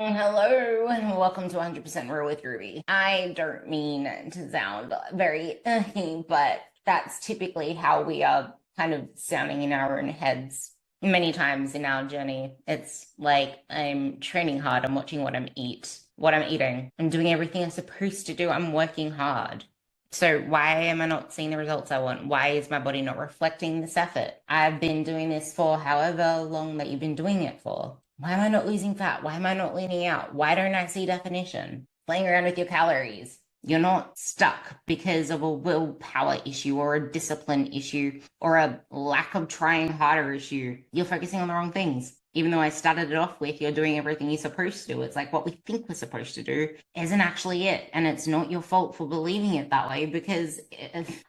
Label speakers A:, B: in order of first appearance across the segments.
A: Hello and welcome to 100% Real with Ruby. I don't mean to sound very but that's typically how we are kind of sounding in our own heads many times in our journey. It's like I'm training hard, I'm watching what I'm eating. I'm doing everything I'm supposed to do. I'm working hard. So why am I not seeing the results I want? Why is my body not reflecting this effort? I've been doing this for however long that you've been doing it for. Why am I not losing fat? Why am I not leaning out? Why don't I see definition? Playing around with your calories. You're not stuck because of a willpower issue or a discipline issue or a lack of trying harder issue. You're focusing on the wrong things. Even though I started it off with you're doing everything you're supposed to do, it's like what we think we're supposed to do isn't actually it. And it's not your fault for believing it that way because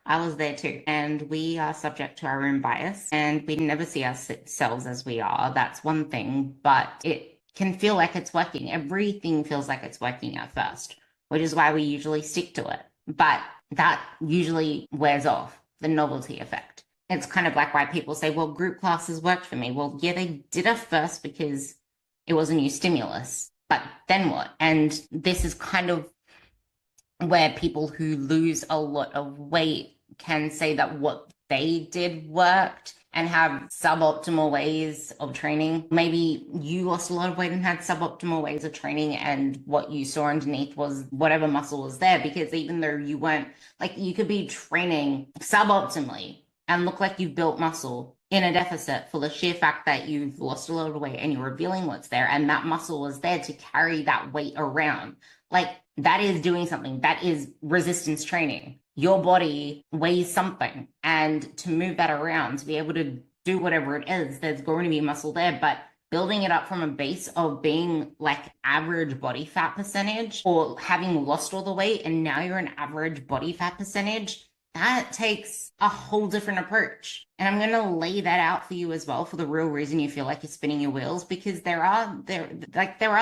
A: I was there too. And we are subject to our own bias and we never see ourselves as we are. That's one thing, but it can feel like it's working. Everything feels like it's working at first, which is why we usually stick to it. But that usually wears off, the novelty effect. It's kind of like why people say, well, group classes worked for me. Well, yeah, they did at first because it was a new stimulus. But then what? And this is kind of where people who lose a lot of weight can say that what they did worked and have suboptimal ways of training. Maybe you lost a lot of weight and had suboptimal ways of training, and what you saw underneath was whatever muscle was there. Because even though you weren't, like, you could be training suboptimally and look like you've built muscle in a deficit for the sheer fact that you've lost a lot of weight and you're revealing what's there, and that muscle was there to carry that weight around. Like, that is doing something. That is resistance training. Your body weighs something, and to move that around, to be able to do whatever it is, there's going to be muscle there, but building it up from a base of being like average body fat percentage or having lost all the weight and now you're an average body fat percentage, that takes a whole different approach. And I'm going to lay that out for you as well for the real reason you feel like you're spinning your wheels, because there are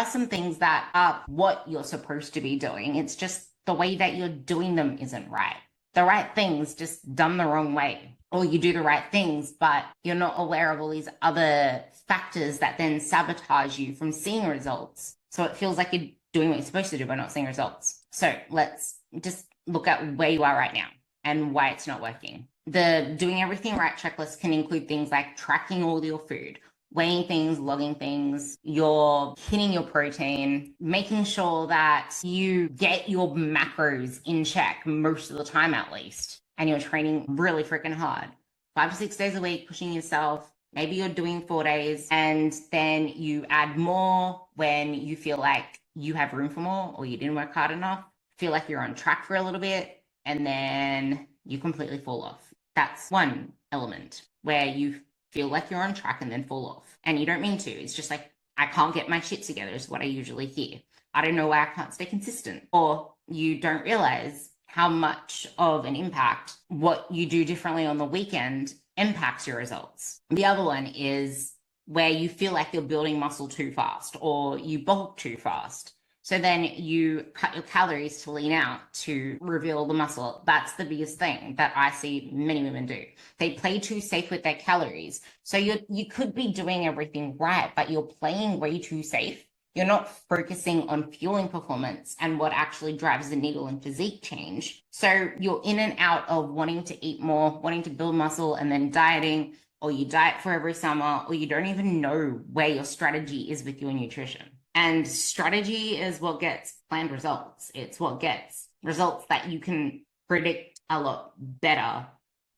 A: some things that are what you're supposed to be doing. It's just the way that you're doing them isn't right. The right things just done the wrong way. Or you do the right things, but you're not aware of all these other factors that then sabotage you from seeing results. So it feels like you're doing what you're supposed to do, but not seeing results. So let's just look at where you are right now and why it's not working. The doing everything right checklist can include things like tracking all your food, weighing things, logging things, you're hitting your protein, making sure that you get your macros in check most of the time at least, and you're training really freaking hard. 5 to 6 days a week, pushing yourself. Maybe you're doing 4 days and then you add more when you feel like you have room for more or you didn't work hard enough, feel like you're on track for a little bit, and then you completely fall off. That's one element where you feel like you're on track and then fall off. And you don't mean to. It's just like, I can't get my shit together is what I usually hear. I don't know why I can't stay consistent. Or you don't realize how much of an impact what you do differently on the weekend impacts your results. The other one is where you feel like you're building muscle too fast or you bulk too fast. So then you cut your calories to lean out to reveal the muscle. That's the biggest thing that I see many women do. They play too safe with their calories. So you could be doing everything right, but you're playing way too safe. You're not focusing on fueling performance and what actually drives the needle in physique change. So you're in and out of wanting to eat more, wanting to build muscle, and then dieting, or you diet for every summer, or you don't even know where your strategy is with your nutrition. And strategy is what gets planned results. It's what gets results that you can predict a lot better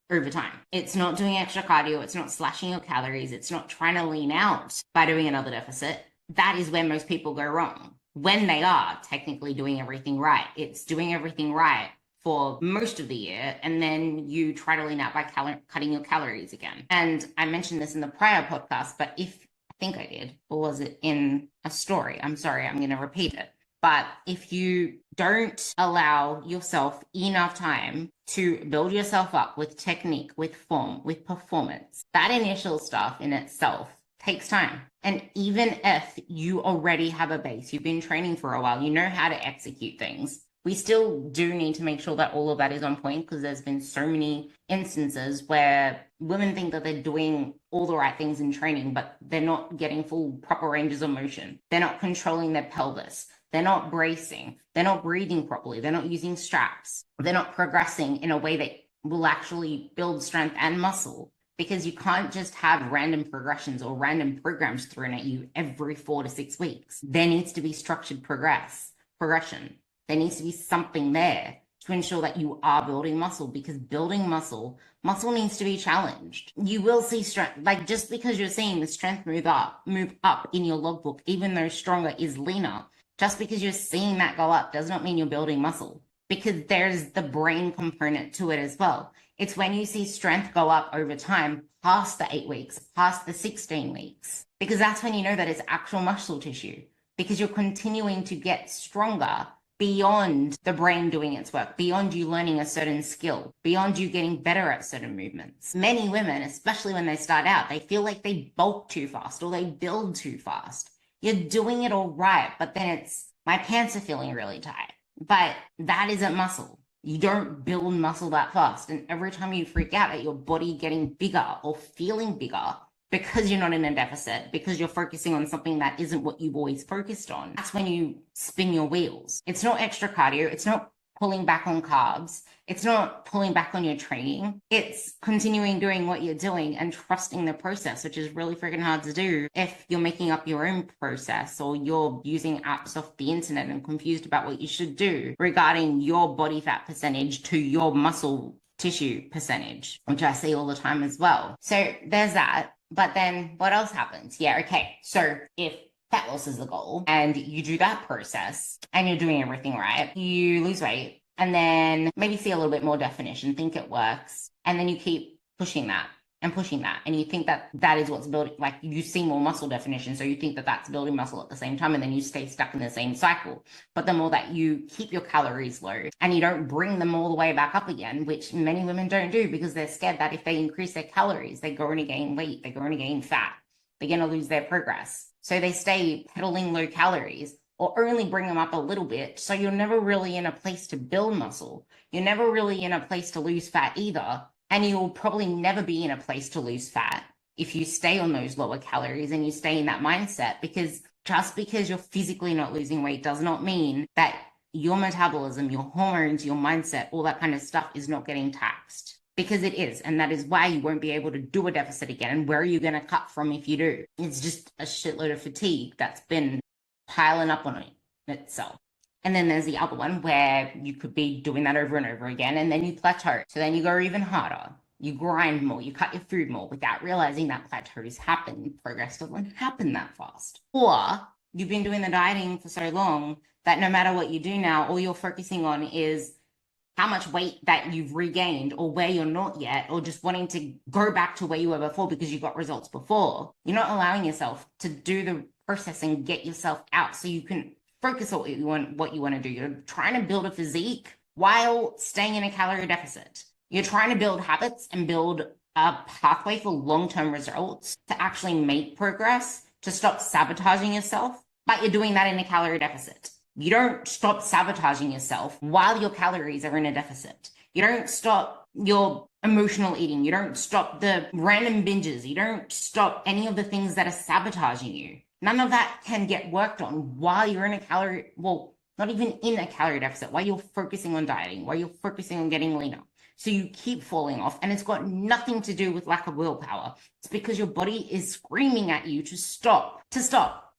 A: over time. It's not doing extra cardio. It's not slashing your calories. It's not trying to lean out by doing another deficit. That is where most people go wrong when they are technically doing everything right. It's doing everything right for most of the year, and then you try to lean out by cutting your calories again. And I mentioned this in the prior podcast, but I think I did, or was it in a story? I'm sorry, I'm going to repeat it. But if you don't allow yourself enough time to build yourself up with technique, with form, with performance, that initial stuff in itself takes time. And even if you already have a base, you've been training for a while, you know how to execute things, we still do need to make sure that all of that is on point, because there's been so many instances where women think that they're doing all the right things in training, but they're not getting full proper ranges of motion. They're not controlling their pelvis. They're not bracing. They're not breathing properly. They're not using straps. They're not progressing in a way that will actually build strength and muscle, because you can't just have random progressions or random programs thrown at you every 4 to 6 weeks. There needs to be structured progression. There needs to be something there to ensure that you are building muscle, because building muscle needs to be challenged. You will see strength, like just because you're seeing the strength move up in your logbook, even though stronger is leaner, just because you're seeing that go up does not mean you're building muscle, because there's the brain component to it as well. It's when you see strength go up over time, past the 8 weeks, past the 16 weeks, because that's when you know that it's actual muscle tissue, because you're continuing to get stronger beyond the brain doing its work, beyond you learning a certain skill, beyond you getting better at certain movements. Many women, especially when they start out, they feel like they bulk too fast or they build too fast. You're doing it all right, but then it's, my pants are feeling really tight. But that isn't muscle. You don't build muscle that fast. And every time you freak out at your body getting bigger or feeling bigger, because you're not in a deficit, because you're focusing on something that isn't what you've always focused on, that's when you spin your wheels. It's not extra cardio. It's not pulling back on carbs. It's not pulling back on your training. It's continuing doing what you're doing and trusting the process, which is really freaking hard to do if you're making up your own process or you're using apps off the internet and confused about what you should do regarding your body fat percentage to your muscle tissue percentage, which I see all the time as well. So there's that. But then what else happens? Yeah, okay. So if fat loss is the goal and you do that process and you're doing everything right, you lose weight and then maybe see a little bit more definition, think it works, and then you keep pushing that and you think that that is what's building, like you see more muscle definition, so you think that that's building muscle at the same time, and then you stay stuck in the same cycle. But the more that you keep your calories low and you don't bring them all the way back up again, which many women don't do because they're scared that if they increase their calories, they're going to gain weight, they're going to gain fat, they're going to lose their progress. So they stay pedaling low calories or only bring them up a little bit. So you're never really in a place to build muscle. You're never really in a place to lose fat either. And you'll probably never be in a place to lose fat if you stay on those lower calories and you stay in that mindset, because just because you're physically not losing weight does not mean that your metabolism, your hormones, your mindset, all that kind of stuff is not getting taxed, because it is. And that is why you won't be able to do a deficit again. And where are you going to cut from if you do? It's just a shitload of fatigue that's been piling up on itself. And then there's the other one where you could be doing that over and over again, and then you plateau. So then you go even harder. You grind more, you cut your food more without realizing that plateaus happen. Progress doesn't happen that fast. Or you've been doing the dieting for so long that no matter what you do now, all you're focusing on is how much weight that you've regained or where you're not yet, or just wanting to go back to where you were before because you got results before. You're not allowing yourself to do the process and get yourself out so you can focus on what you want to do. You're trying to build a physique while staying in a calorie deficit. You're trying to build habits and build a pathway for long-term results to actually make progress, to stop sabotaging yourself, but you're doing that in a calorie deficit. You don't stop sabotaging yourself while your calories are in a deficit. You don't stop your emotional eating. You don't stop the random binges. You don't stop any of the things that are sabotaging you. None of that can get worked on while you're in a calorie, well, not even in a calorie deficit, while you're focusing on dieting, while you're focusing on getting leaner. So you keep falling off, and it's got nothing to do with lack of willpower. It's because your body is screaming at you to stop,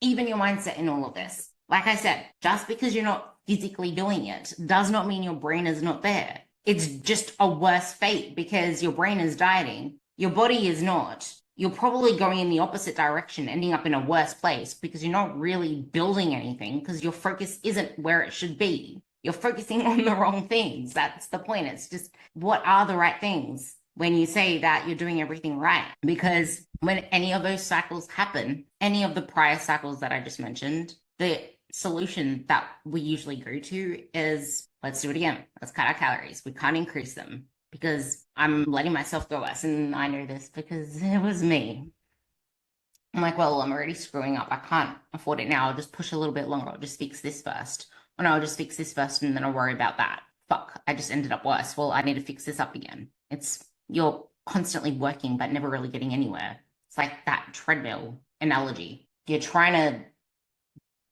A: even your mindset in all of this. Like I said, just because you're not physically doing it does not mean your brain is not there. It's just a worse fate because your brain is dieting. Your body is not. You're probably going in the opposite direction, ending up in a worse place because you're not really building anything because your focus isn't where it should be. You're focusing on the wrong things. That's the point. It's just, what are the right things when you say that you're doing everything right? Because when any of those cycles happen, any of the prior cycles that I just mentioned, the solution that we usually go to is, let's do it again. Let's cut our calories. We can't increase them because I'm letting myself go less. And I know this because it was me. I'm like, well, I'm already screwing up. I can't afford it now. I'll just push a little bit longer. I'll just fix this first. Oh no, I'll just fix this first and then I'll worry about that. Fuck, I just ended up worse. Well, I need to fix this up again. You're constantly working but never really getting anywhere. It's like that treadmill analogy. You're trying to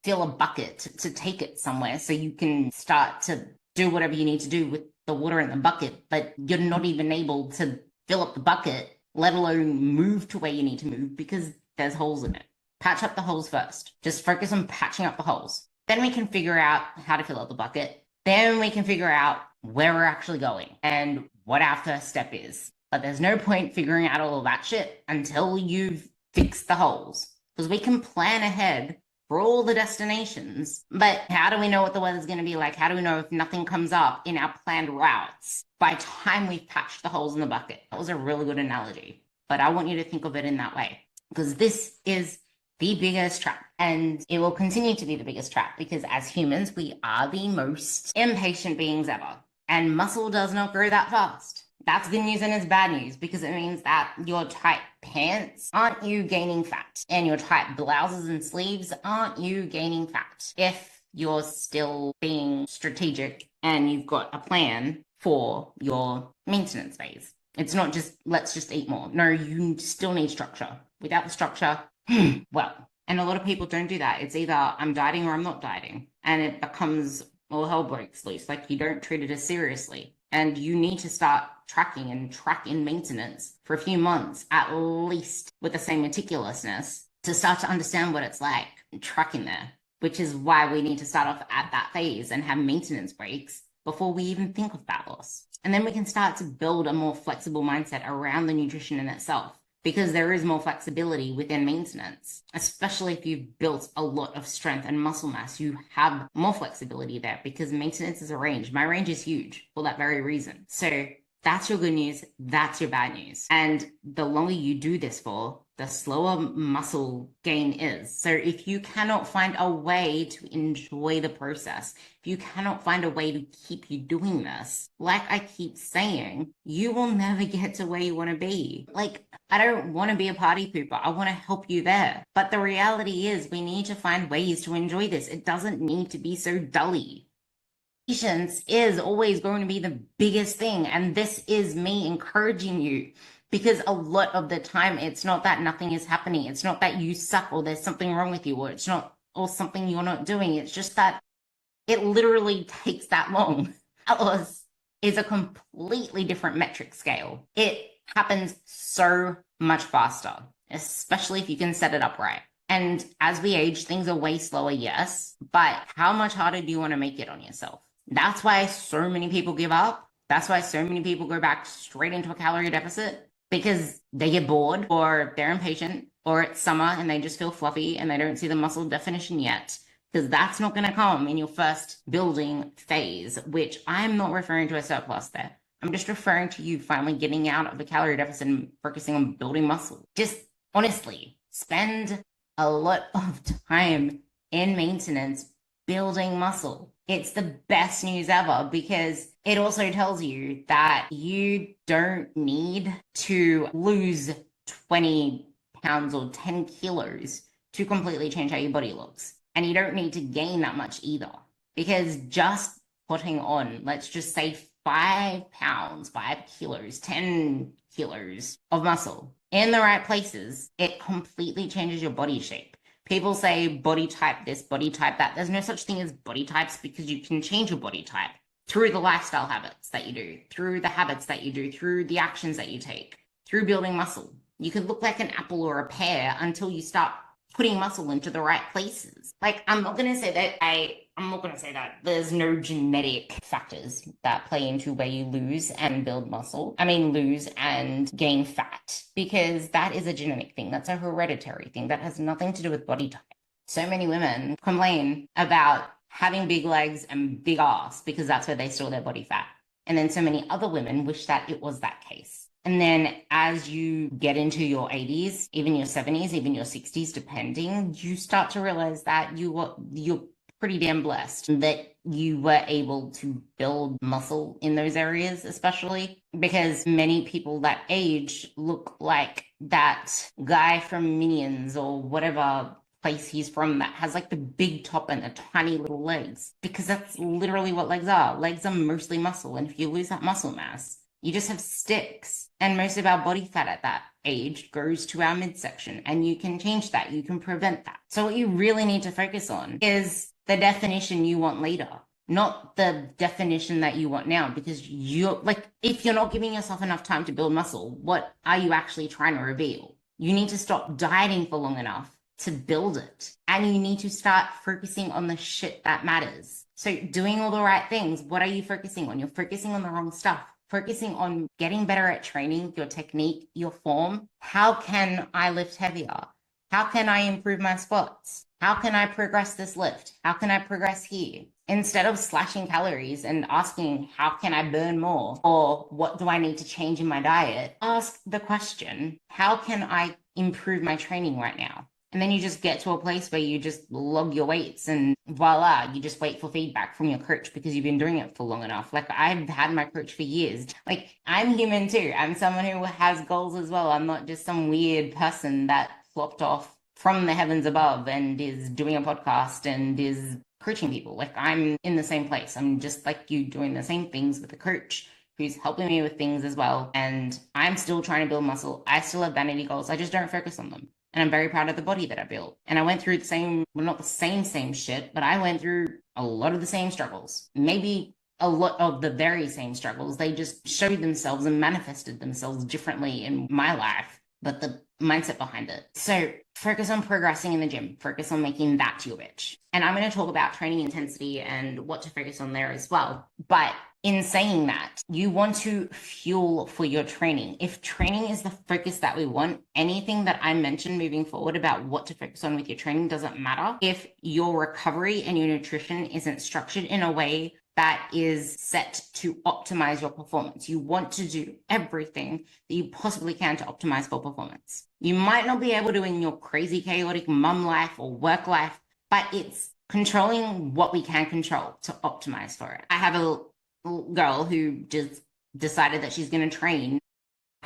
A: fill a bucket to take it somewhere so you can start to do whatever you need to do with the water in the bucket, but you're not even able to fill up the bucket, let alone move to where you need to move because there's holes in it. Patch up the holes first. Just focus on patching up the holes. Then we can figure out how to fill up the bucket. Then we can figure out where we're actually going and what our first step is. But there's no point figuring out all of that shit until you've fixed the holes. Because we can plan ahead for all the destinations, but how do we know what the weather's going to be like? How do we know if nothing comes up in our planned routes by the time we've patched the holes in the bucket? That was a really good analogy, but I want you to think of it in that way, because this is the biggest trap, and it will continue to be the biggest trap, because as humans, we are the most impatient beings ever, and muscle does not grow that fast. That's good news and it's bad news, because it means that your tight pants aren't you gaining fat, and your tight blouses and sleeves aren't you gaining fat. If you're still being strategic and you've got a plan for your maintenance phase. It's not just, let's just eat more. No, you still need structure. Without the structure, well, and a lot of people don't do that. It's either I'm dieting or I'm not dieting. And it becomes all hell breaks loose. Like, you don't treat it as seriously. And you need to start tracking and track in maintenance for a few months, at least with the same meticulousness, to start to understand what it's like tracking there, which is why we need to start off at that phase and have maintenance breaks before we even think of fat loss. And then we can start to build a more flexible mindset around the nutrition in itself, because there is more flexibility within maintenance, especially if you've built a lot of strength and muscle mass. You have more flexibility there because maintenance is a range. My range is huge for that very reason. So that's your good news. That's your bad news. And the longer you do this for, the slower muscle gain is. So if you cannot find a way to enjoy the process, if you cannot find a way to keep you doing this, like I keep saying, you will never get to where you want to be. Like, I don't want to be a party pooper. I want to help you there. But the reality is we need to find ways to enjoy this. It doesn't need to be so dully. Patience is always going to be the biggest thing. And this is me encouraging you, because a lot of the time, it's not that nothing is happening. It's not that you suck or there's something wrong with you, or it's not, or something you're not doing. It's just that it literally takes that long. Fat loss is a completely different metric scale. It happens so much faster, especially if you can set it up right. And as we age, things are way slower, yes, but how much harder do you want to make it on yourself? That's why so many people give up. That's why so many people go back straight into a calorie deficit, because they get bored, or they're impatient, or it's summer and they just feel fluffy and they don't see the muscle definition yet, because that's not going to come in your first building phase, which I'm not referring to a surplus there. I'm just referring to you finally getting out of the calorie deficit and focusing on building muscle. Just honestly, spend a lot of time in maintenance building muscle. It's the best news ever, because it also tells you that you don't need to lose 20 pounds or 10 kilos to completely change how your body looks. And you don't need to gain that much either, because just putting on, let's just say 5 pounds, 5 kilos, 10 kilos of muscle in the right places, it completely changes your body shape. People say body type this, body type that. There's no such thing as body types, because you can change your body type through the lifestyle habits that you do, through the habits that you do, through the actions that you take, through building muscle. You could look like an apple or a pear until you start putting muscle into the right places. Like, I'm not going to say that there's no genetic factors that play into where you lose and build muscle. I mean, lose and gain fat, because that is a genetic thing. That's a hereditary thing. That has nothing to do with body type. So many women complain about having big legs and big ass because that's where they store their body fat. And then so many other women wish that it was that case. And then as you get into your 80s, even your 70s, even your 60s, depending, you start to realize that you're pretty damn blessed that you were able to build muscle in those areas, especially because many people that age look like that guy from Minions or whatever place he's from that has like the big top and the tiny little legs, because that's literally what legs are. Legs are mostly muscle. And if you lose that muscle mass, You just have sticks. And most of our body fat at that age goes to our midsection, and you can change that. You can prevent that. So what you really need to focus on is the definition you want later, not the definition that you want now, because you're like, if you're not giving yourself enough time to build muscle, what are you actually trying to reveal? You need to stop dieting for long enough to build it. And you need to start focusing on the shit that matters. So doing all the right things, what are you focusing on? You're focusing on the wrong stuff. Focusing on getting better at training, your technique, your form. How can I lift heavier? How can I improve my squats? How can I progress this lift? How can I progress here? Instead of slashing calories and asking, how can I burn more? Or what do I need to change in my diet? Ask the question, how can I improve my training right now? And then you just get to a place where you just log your weights and voila, you just wait for feedback from your coach because you've been doing it for long enough. Like, I've had my coach for years. Like, I'm human too. I'm someone who has goals as well. I'm not just some weird person that flopped off from the heavens above and is doing a podcast and is coaching people. Like, I'm in the same place. I'm just like you, doing the same things with a coach who's helping me with things as well. And I'm still trying to build muscle. I still have vanity goals. I just don't focus on them. And I'm very proud of the body that I built. And I went through the same, well, not the same shit, but I went through a lot of the same struggles. Maybe a lot of the very same struggles. They just showed themselves and manifested themselves differently in my life, but the mindset behind it. So focus on progressing in the gym. Focus on making that your bitch. And I'm going to talk about training intensity and what to focus on there as well. But in saying that, you want to fuel for your training. If training is the focus that we want, anything that I mentioned moving forward about what to focus on with your training doesn't matter. If your recovery and your nutrition isn't structured in a way that is set to optimize your performance, you want to do everything that you possibly can to optimize for performance. You might not be able to in your crazy, chaotic mum life or work life, but it's controlling what we can control to optimize for it. I have a girl who just decided that she's going to train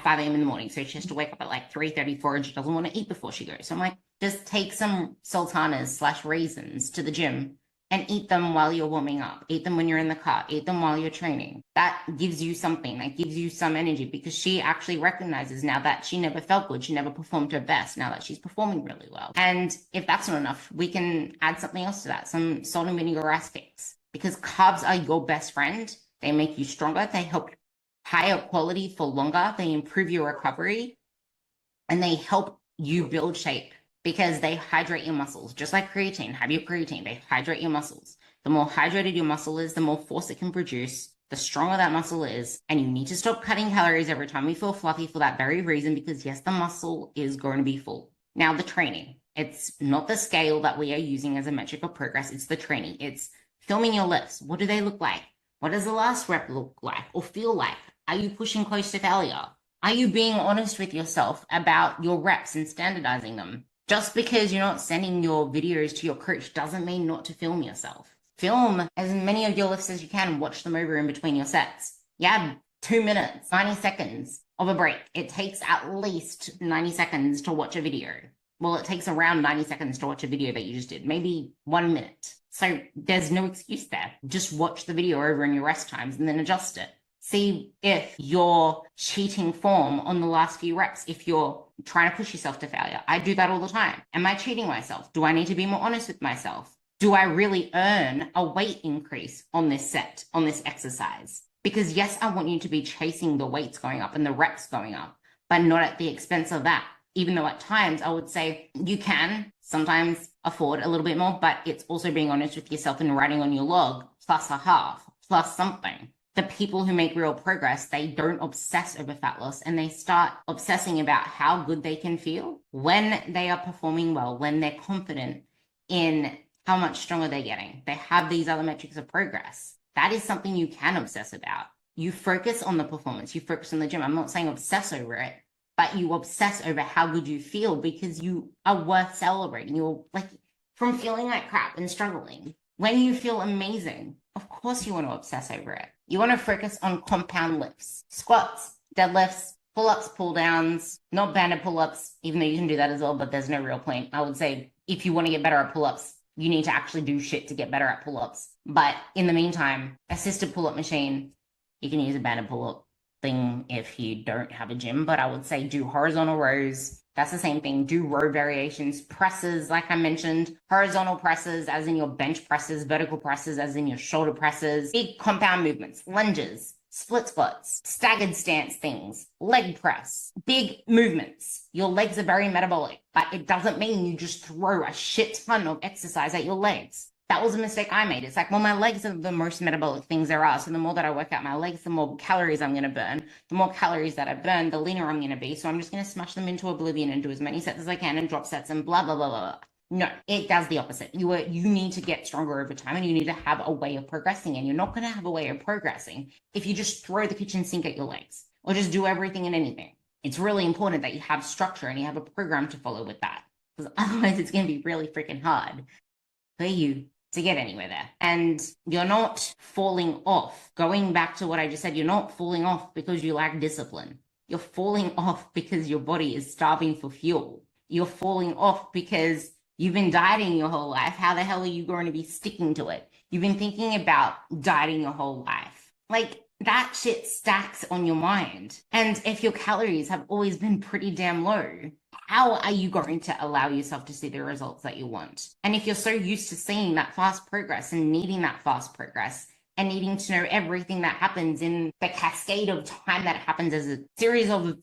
A: 5 a.m. in the morning. So she has to wake up at like 3:34 and she doesn't want to eat before she goes. So I'm like, just take some sultanas/raisins to the gym and eat them while you're warming up. Eat them when you're in the car. Eat them while you're training. That gives you something. That gives you some energy, because she actually recognizes now that she never felt good. She never performed her best, now that she's performing really well. And if that's not enough, we can add something else to that. Some salt and vinegar rice cakes, because carbs are your best friend. They make you stronger. They help higher quality for longer. They improve your recovery, and they help you build shape, because they hydrate your muscles. Just like creatine, have your creatine, they hydrate your muscles. The more hydrated your muscle is, the more force it can produce, the stronger that muscle is. And you need to stop cutting calories every time you feel fluffy for that very reason, because yes, the muscle is going to be full. Now the training, it's not the scale that we are using as a metric of progress, it's the training. It's filming your lifts. What do they look like? What does the last rep look like or feel like? Are you pushing close to failure? Are you being honest with yourself about your reps and standardizing them? Just because you're not sending your videos to your coach doesn't mean not to film yourself. Film as many of your lifts as you can and watch them over in between your sets. You have 2 minutes, 90 seconds of a break. It takes at least 90 seconds to watch a video. Well, it takes around 90 seconds to watch a video that you just did, maybe 1 minute. So there's no excuse there. Just watch the video over in your rest times and then adjust it. See if you're cheating form on the last few reps, if you're trying to push yourself to failure. I do that all the time. Am I cheating myself? Do I need to be more honest with myself? Do I really earn a weight increase on this set, on this exercise? Because yes, I want you to be chasing the weights going up and the reps going up, but not at the expense of that. Even though at times I would say you can sometimes afford a little bit more, but it's also being honest with yourself and writing on your log plus a half, plus something. The people who make real progress, they don't obsess over fat loss, and they start obsessing about how good they can feel when they are performing well, when they're confident in how much stronger they're getting. They have these other metrics of progress. That is something you can obsess about. You focus on the performance, you focus on the gym. I'm not saying obsess over it, but you obsess over how good you feel, because you are worth celebrating. You're like, from feeling like crap and struggling, when you feel amazing, of course you want to obsess over it. You want to focus on compound lifts, squats, deadlifts, pull-ups, pull-downs, not banded pull-ups, even though you can do that as well, but there's no real point. I would say if you want to get better at pull-ups, you need to actually do shit to get better at pull-ups. But in the meantime, assisted pull-up machine, you can use a banded pull-up. thing if you don't have a gym, but I would say do horizontal rows. That's the same thing. Do row variations, presses, like I mentioned, horizontal presses, as in your bench presses, vertical presses, as in your shoulder presses, big compound movements, lunges, split squats, staggered stance things, leg press, big movements. Your legs are very metabolic, but it doesn't mean you just throw a shit ton of exercise at your legs. That was a mistake I made. It's like, well, my legs are the most metabolic things there are. So the more that I work out my legs, the more calories I'm going to burn. The more calories that I burn, the leaner I'm going to be. So I'm just going to smash them into oblivion and do as many sets as I can and drop sets and blah, blah, blah, blah, blah. No, it does the opposite. You need to get stronger over time, and you need to have a way of progressing. And you're not going to have a way of progressing if you just throw the kitchen sink at your legs or just do everything and anything. It's really important that you have structure and you have a program to follow with that, because otherwise it's going to be really freaking hard for you to get anywhere there. And you're not falling off. Going back to what I just said, you're not falling off because you lack discipline. You're falling off because your body is starving for fuel. You're falling off because you've been dieting your whole life. How the hell are you going to be sticking to it? You've been thinking about dieting your whole life. Like, that shit stacks on your mind. And if your calories have always been pretty damn low, how are you going to allow yourself to see the results that you want? And if you're so used to seeing that fast progress and needing that fast progress and needing to know everything that happens in the cascade of time that happens as a series of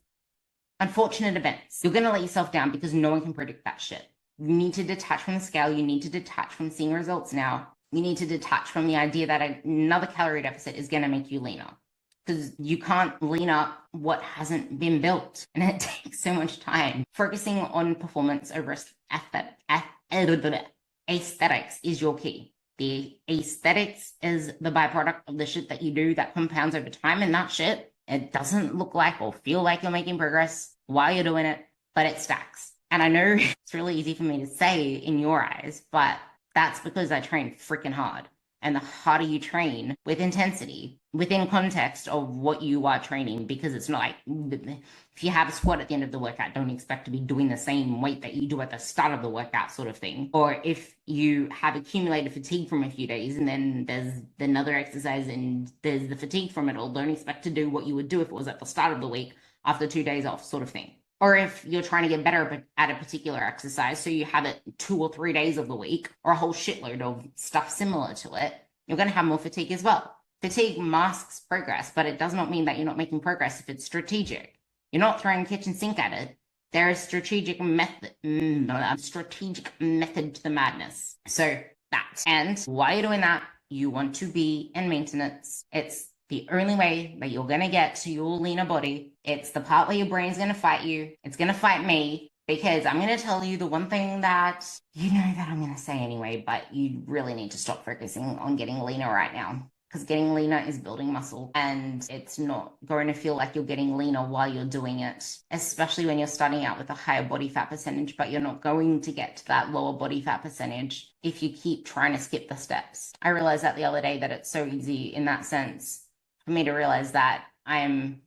A: unfortunate events, you're going to let yourself down because no one can predict that shit. You need to detach from the scale. You need to detach from seeing results now. You need to detach from the idea that another calorie deficit is going to make you leaner, because you can't lean up what hasn't been built, and it takes so much time. Focusing on performance over aesthetics is your key. The aesthetics is the byproduct of the shit that you do that compounds over time, and that shit, it doesn't look like or feel like you're making progress while you're doing it, but it stacks. And I know it's really easy for me to say in your eyes, but that's because I train freaking hard. And the harder you train with intensity, within context of what you are training, because it's not like, if you have a squat at the end of the workout, don't expect to be doing the same weight that you do at the start of the workout, sort of thing. Or if you have accumulated fatigue from a few days and then there's another exercise and there's the fatigue from it all, don't expect to do what you would do if it was at the start of the week after 2 days off, sort of thing. Or if you're trying to get better at a particular exercise, so you have it 2 or 3 days of the week, or a whole shitload of stuff similar to it, you're going to have more fatigue as well. Fatigue masks progress, but it does not mean that you're not making progress if it's strategic. You're not throwing kitchen sink at it. There is strategic method to the madness. So that. And while you're doing that, you want to be in maintenance. It's the only way that you're going to get to your leaner body. It's the part where your brain's going to fight you. It's going to fight me, because I'm going to tell you the one thing that you know that I'm going to say anyway, but you really need to stop focusing on getting leaner right now, because getting leaner is building muscle, and it's not going to feel like you're getting leaner while you're doing it, especially when you're starting out with a higher body fat percentage, but you're not going to get to that lower body fat percentage if you keep trying to skip the steps. I realized that the other day, that it's so easy in that sense for me to realize that I am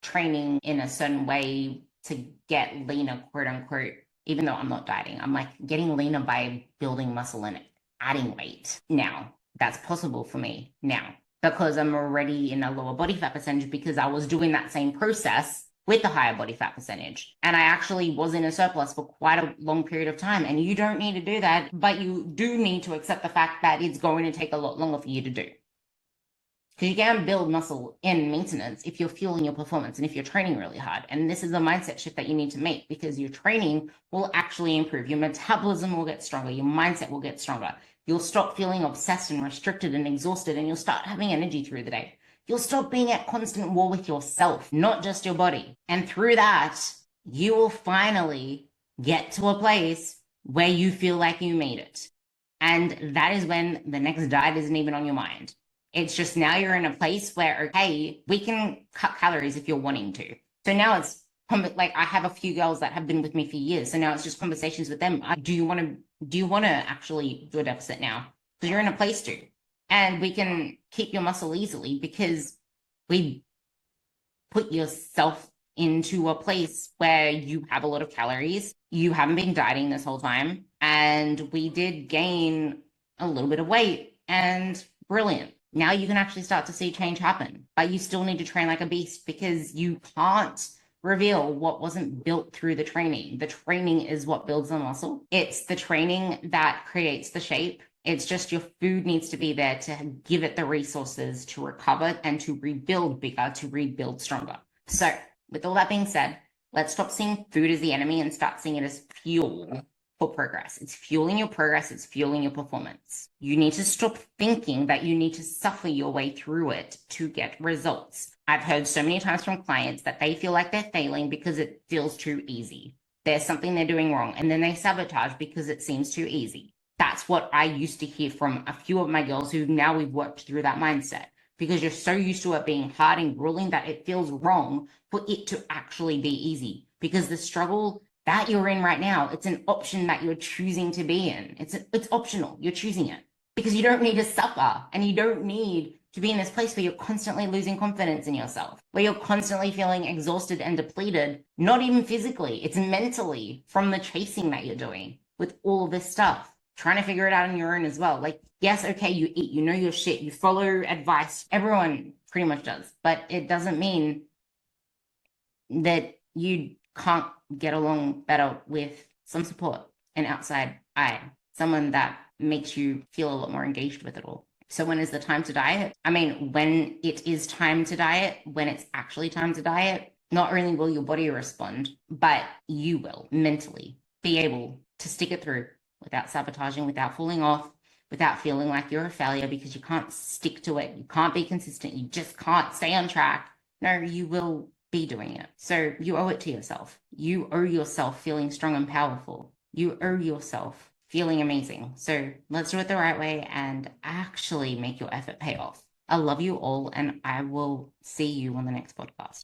A: training in a certain way to get leaner, quote unquote, even though I'm not dieting. I'm like getting leaner by building muscle and adding weight. Now, that's possible for me now because I'm already in a lower body fat percentage, because I was doing that same process with the higher body fat percentage. And I actually was in a surplus for quite a long period of time. And you don't need to do that, but you do need to accept the fact that it's going to take a lot longer for you to do. Because you can build muscle in maintenance if you're fueling your performance and if you're training really hard. And this is a mindset shift that you need to make, because your training will actually improve. Your metabolism will get stronger. Your mindset will get stronger. You'll stop feeling obsessed and restricted and exhausted, and you'll start having energy through the day. You'll stop being at constant war with yourself, not just your body. And through that, you will finally get to a place where you feel like you made it. And that is when the next diet isn't even on your mind. It's just now you're in a place where, okay, we can cut calories if you're wanting to. So now it's like, I have a few girls that have been with me for years. So now it's just conversations with them. Do you want to actually do a deficit now? Because you're in a place to. And we can keep your muscle easily because we put yourself into a place where you have a lot of calories. You haven't been dieting this whole time. And we did gain a little bit of weight, and brilliant. Now you can actually start to see change happen, but you still need to train like a beast because you can't reveal what wasn't built through the training. The training is what builds the muscle. It's the training that creates the shape. It's just your food needs to be there to give it the resources to recover and to rebuild bigger, to rebuild stronger. So with all that being said, let's stop seeing food as the enemy and start seeing it as fuel for progress. It's fueling your progress. It's fueling your performance. You need to stop thinking that you need to suffer your way through it to get results. I've heard so many times from clients that they feel like they're failing because it feels too easy. There's something they're doing wrong, and then they sabotage because it seems too easy. That's what I used to hear from a few of my girls who now we've worked through that mindset, because you're so used to it being hard and grueling that it feels wrong for it to actually be easy. Because the struggle that you're in right now, it's an option that you're choosing to be in. It's optional. You're choosing it because you don't need to suffer, and you don't need to be in this place where you're constantly losing confidence in yourself, where you're constantly feeling exhausted and depleted, not even physically, it's mentally from the chasing that you're doing with all of this stuff, trying to figure it out on your own as well. Like, yes, okay, you eat, you know your shit, you follow advice. Everyone pretty much does, but it doesn't mean that you can't get along better with some support, an outside eye, someone that makes you feel a lot more engaged with it all. So when is the time to diet? I mean, when it is time to diet, when it's actually time to diet, not only will your body respond, but you will mentally be able to stick it through without sabotaging, without falling off, without feeling like you're a failure because you can't stick to it. You can't be consistent. You just can't stay on track. No, you will be doing it. So you owe it to yourself. You owe yourself feeling strong and powerful. You owe yourself feeling amazing. So let's do it the right way and actually make your effort pay off. I love you all, and I will see you on the next podcast.